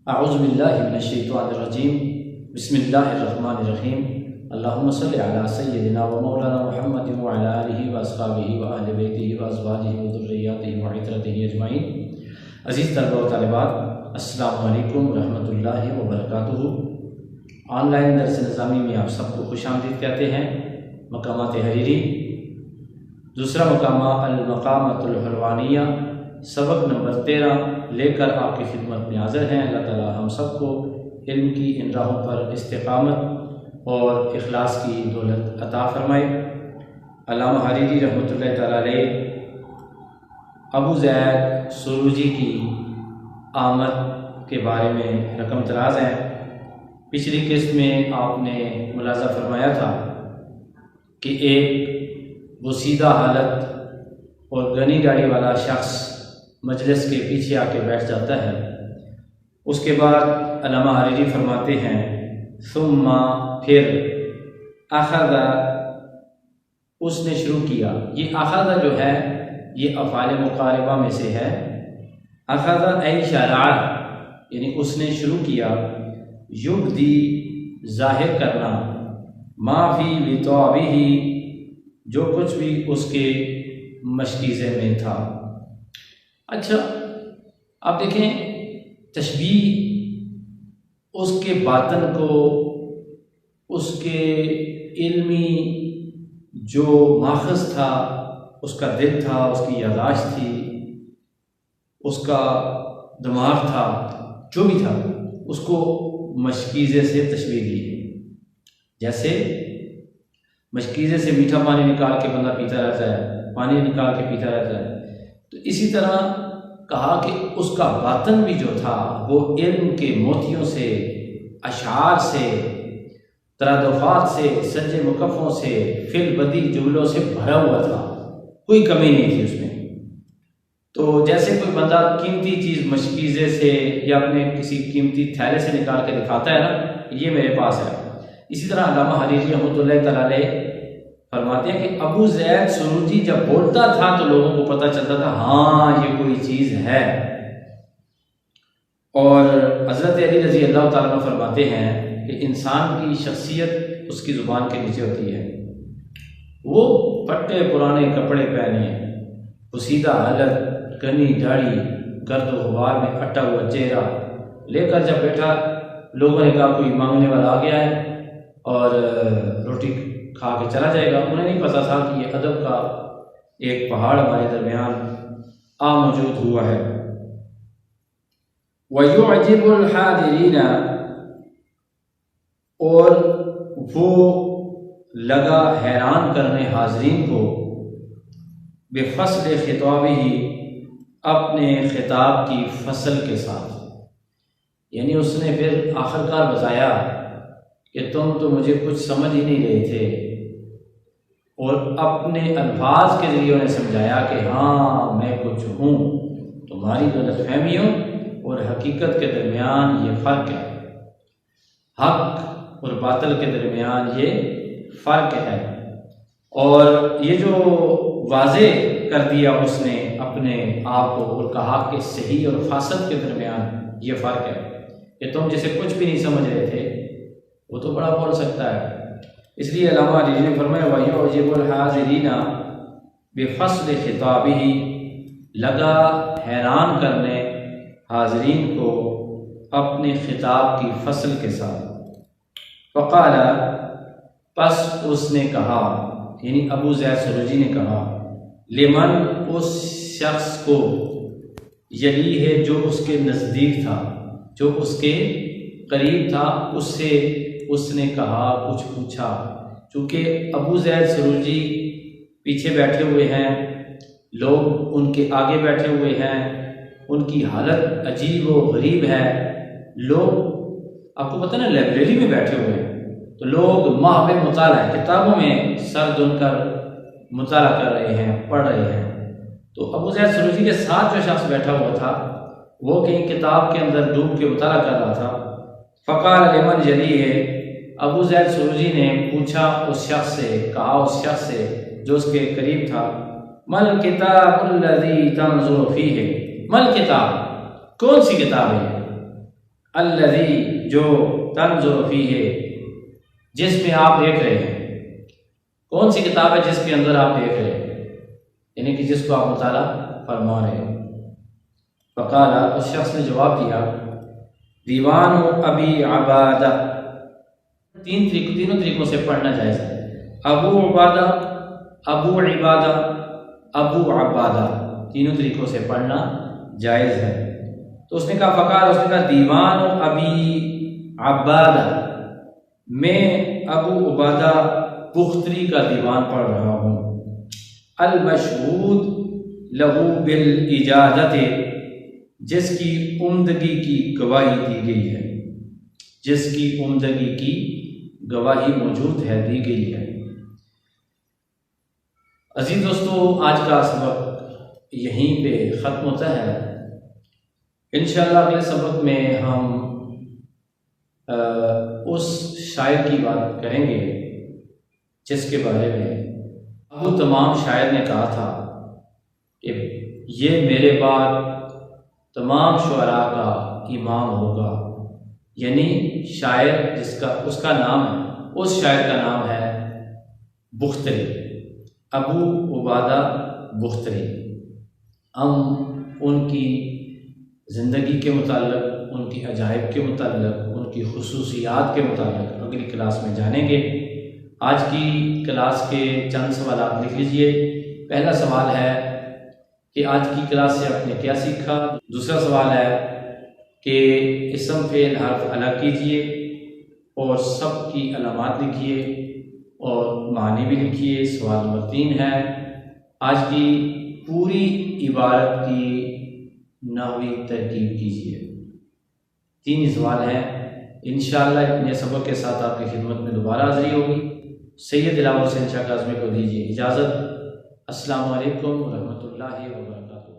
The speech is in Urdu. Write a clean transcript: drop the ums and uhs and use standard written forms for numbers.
اعوذ باللہ من الشیطان الرجیم بسم اللہ الرحمن الرحیم اللہم صلی علی سیدنا و مولانا محمد وعلی آلہ و اصحابہ و اہل بیتہ و ازواجہ و ذریاتہ و عترتہ اجمعین۔ عزیز طلبہ و طالبات، السلام علیکم ورحمۃ اللہ وبرکاتہ۔ آن لائن درس نظامی میں آپ سب کو خوش آمدید کہتے ہیں۔ مقامات حریری، دوسرا مقامہ المقامۃ الحلوانیہ، سبق نمبر 13 لے کر آپ کی خدمت میں حاضر ہیں۔ اللہ تعالی ہم سب کو علم کی ان راہوں پر استقامت اور اخلاص کی دولت عطا فرمائے۔ علامہ حریری رحمۃ اللہ تعالی علیہ ابو زید سروجی کی آمد کے بارے میں رقم دراز ہیں۔ پچھلی قسط میں آپ نے ملاحظہ فرمایا تھا کہ ایک بوسیدہ حالت اور گنی داڑھی والا شخص مجلس کے پیچھے آ کے بیٹھ جاتا ہے۔ اس کے بعد علامہ حریری فرماتے ہیں ثم پھر اخذ، اس نے شروع کیا۔ یہ اخذ جو ہے یہ افعال مقاربہ میں سے ہے۔ اخذ ای شرع، یعنی اس نے شروع کیا، یبدی ظاہر کرنا، ما فی بطابہ، جو کچھ بھی اس کے مشکیزے میں تھا۔ اچھا، آپ دیکھیں تشبیہ اس کے باطن کو، اس کے علمی جو ماخذ تھا، اس کا دل تھا، اس کی یادداشت تھی، اس کا دماغ تھا، جو بھی تھا، اس کو مشکیزے سے تشبیہ دی ہے۔ جیسے مشکیزے سے میٹھا پانی نکال کے بندہ پیتا رہتا ہے، پانی نکال کے پیتا رہتا ہے، تو اسی طرح کہا کہ اس کا باطن بھی جو تھا وہ علم کے موتیوں سے، اشعار سے، ترادفات سے، سج مکفوں سے، فل بدی جملوں سے بھرا ہوا تھا، کوئی کمی نہیں تھی اس میں۔ تو جیسے کوئی بندہ قیمتی چیز مشکیزے سے یا اپنے کسی قیمتی تھیلے سے نکال کے دکھاتا ہے نا، یہ میرے پاس ہے، اسی طرح علامہ حریری رحمۃ اللہ تعالی علیہ فرماتے ہیں کہ ابو زید سروجی جب بولتا تھا تو لوگوں کو پتہ چلتا تھا ہاں یہ کوئی چیز ہے۔ اور حضرت علی رضی اللہ تعالیٰ عنہ فرماتے ہیں کہ انسان کی شخصیت اس کی زبان کے نیچے ہوتی ہے۔ وہ پھٹے پرانے کپڑے پہنے، بوسیدہ حالت، گنی داڑھی، گرد و غبار میں اٹا ہوا چہرہ لے کر جب بیٹھا، لوگوں نے کہا کوئی مانگنے والا آ گیا ہے اور روٹی کھا کے چلا جائے گا۔ انہیں نہیں پتا تھا کہ یہ ادب کا ایک پہاڑ ہمارے درمیان موجود ہوا ہے۔ وَيُعْجِبُ الْحَاضِرِينَ، اور وہ لگا حیران کرنے حاضرین کو، بِفَصْلِ خِطَابِهِ، اپنے خطاب کی فصل کے ساتھ، یعنی اس نے پھر آخرکار بتایا کہ تم تو مجھے کچھ سمجھ ہی نہیں رہے تھے، اور اپنے الفاظ کے ذریعے انہیں سمجھایا کہ ہاں میں کچھ ہوں، تمہاری غلط فہمیوں اور حقیقت کے درمیان یہ فرق ہے، حق اور باطل کے درمیان یہ فرق ہے۔ اور یہ جو واضح کر دیا اس نے اپنے آپ کو، اور کہا کہ صحیح اور فاسد کے درمیان یہ فرق ہے کہ تم جسے کچھ بھی نہیں سمجھ رہے تھے وہ تو بڑا بول سکتا ہے۔ اس لیے علامہ حریری نے فرمایا وَيُعْجِبُ الْحَاضِرِينَ بِفَصْلِ خِطَابِهِ، لگا حیران کرنے حاضرین کو اپنے خطاب کی فصل کے ساتھ۔ فقال، پس اس نے کہا، یعنی ابو زید سروجی نے کہا، لمن، اس شخص کو، یلی ہے جو اس کے نزدیک تھا، جو اس کے قریب تھا، اس سے اس نے کہا، کچھ پوچھا۔ چونکہ ابو زید سروجی پیچھے بیٹھے ہوئے ہیں، لوگ ان کے آگے بیٹھے ہوئے ہیں، ان کی حالت عجیب و غریب ہے۔ لوگ، آپ کو پتہ نا، لائبریری میں بیٹھے ہوئے ہیں تو لوگ محو مطالعہ، کتابوں میں سر دھن کر مطالعہ کر رہے ہیں، پڑھ رہے ہیں۔ تو ابو زید سروجی کے ساتھ جو شخص بیٹھا ہوا تھا وہ کہیں کتاب کے اندر ڈوب کے مطالعہ کر رہا تھا۔ فقال لمن یلیہ، ابو زید سروجی نے پوچھا اس شخص سے، کہا اس شخص سے جو اس کے قریب تھا، مل کتاب الذی تنظر فیہ، مل کتاب، کون سی کتاب ہے؟ الذی جو تنظر فیہ جس میں آپ دیکھ رہے ہیں، کون سی کتاب ہے جس کے اندر آپ دیکھ رہے ہیں، یعنی کہ جس کو آپ مطالعہ فرما رہے ہیں۔ فقال اس شخص نے جواب دیا دیوان ابی عبادہ، تینوں طریقوں سے پڑھنا جائز ہے، ابو عبادہ، ابو عبادہ، ابو عبادہ، تینوں طریقوں سے پڑھنا جائز ہے۔ تو اس نے کہا فقال، اس نے کہا دیوان ابی عبادہ، میں ابو عبادہ بختری کا دیوان پڑھ رہا ہوں، المشہود لہو بالاجازت، جس کی عمدگی کی گواہی دی گئی ہے، جس کی عمدگی کی گواہی موجود ہے، دی گئی ہے۔ عزیز دوستو، آج کا سبق یہیں پہ ختم ہوتا ہے۔ انشاءاللہ اگلے سبق میں ہم اس شاعر کی بات کریں گے جس کے بارے میں ابو تمام شاعر نے کہا تھا کہ یہ میرے بعد تمام شعراء کا امام ہوگا، یعنی شاعر اس کا نام ہے، اس شاعر کا نام ہے بختری، ابو عبادہ بختری۔ ہم ان کی زندگی کے متعلق، ان کی عجائب کے متعلق، ان کی خصوصیات کے متعلق اگلی کلاس میں جانیں گے۔ آج کی کلاس کے چند سوالات لکھ لیجئے۔ پہلا سوال ہے کہ آج کی کلاس سے آپ نے کیا سیکھا؟ دوسرا سوال ہے کہ اسم فعل حرف الگ کیجئے اور سب کی علامات لکھیے اور معنی بھی لکھیے۔ سوال نمبر 3 ہے آج کی پوری عبارت کی نحوی ترکیب کیجیے۔ 3 سوال ہیں۔ انشاءاللہ اپنے سبق کے ساتھ آپ کی خدمت میں دوبارہ حاضری ہوگی۔ سید دلاور حسین شاہ کاظمی کو دیجیے اجازت۔ السلام علیکم ورحمۃ اللہ وبرکاتہ۔